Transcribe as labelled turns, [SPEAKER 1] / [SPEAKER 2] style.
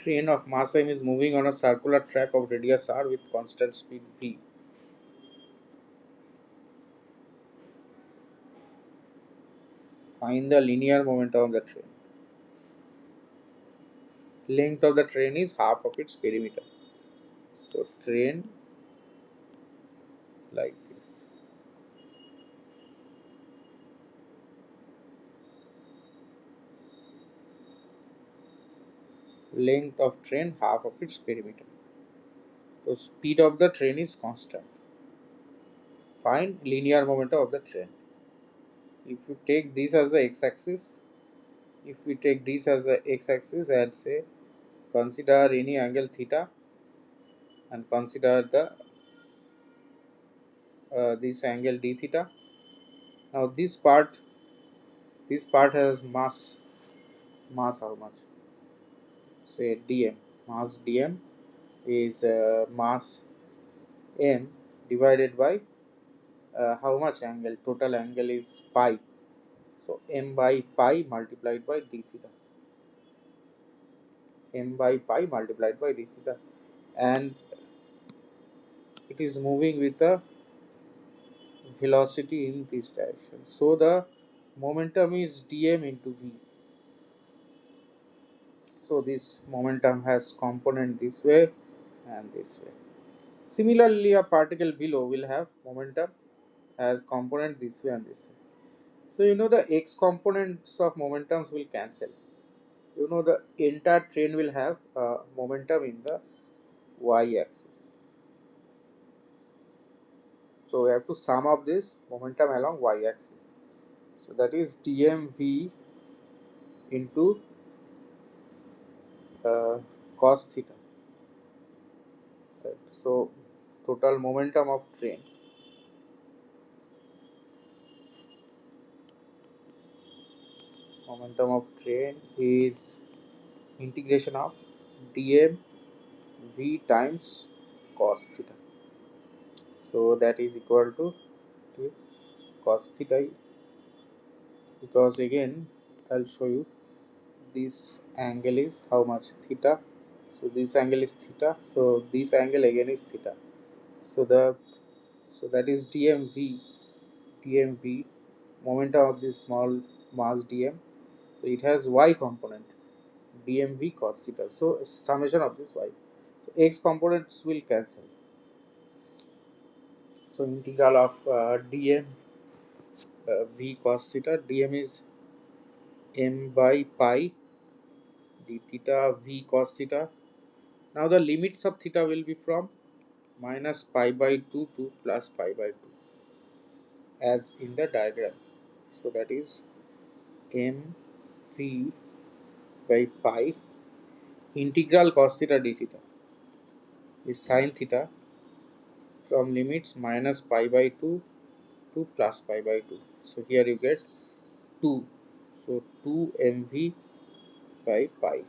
[SPEAKER 1] train of mass m is moving on a circular track of radius r with constant speed v. Find the linear momentum of the train. Length of the train is half of its perimeter. So train like this. Length of train half of its perimeter. So speed of the train is constant. Find linear momentum of the train. If you take this as the x-axis, if we take this as the x-axis and say consider any angle theta and consider the this angle d theta. Now this part has mass how much? Say dm. Mass dm is mass m divided by how much angle? Total angle is pi. So m by pi multiplied by d theta. M by pi multiplied by d theta, and it is moving with a velocity in this direction. So the momentum is dm into v. So this momentum has component this way and this way. Similarly, a particle below will have momentum as component this way and this way. So you know the x components of momentums will cancel. You know the entire train will have momentum in the y axis. So we have to sum up this momentum along y axis. So that is dmv into cos theta. Right. So total momentum of train is integration of dm v times cos theta. So that is equal to cos theta, because again I'll show you this angle is how much theta. So this angle is theta. So this angle again is theta. So that is dmv momentum of this small mass dm. So it has y component dmv cos theta. So summation of this y. So x components will cancel. So integral of dm v cos theta, dm is m by pi d theta v cos theta. Now the limits of theta will be from minus pi by 2 to plus pi by 2 as in the diagram. So that is m v by pi integral cos theta d theta is sin theta from limits minus pi by 2 to plus pi by 2. So here you get 2. So 2 mv by pi.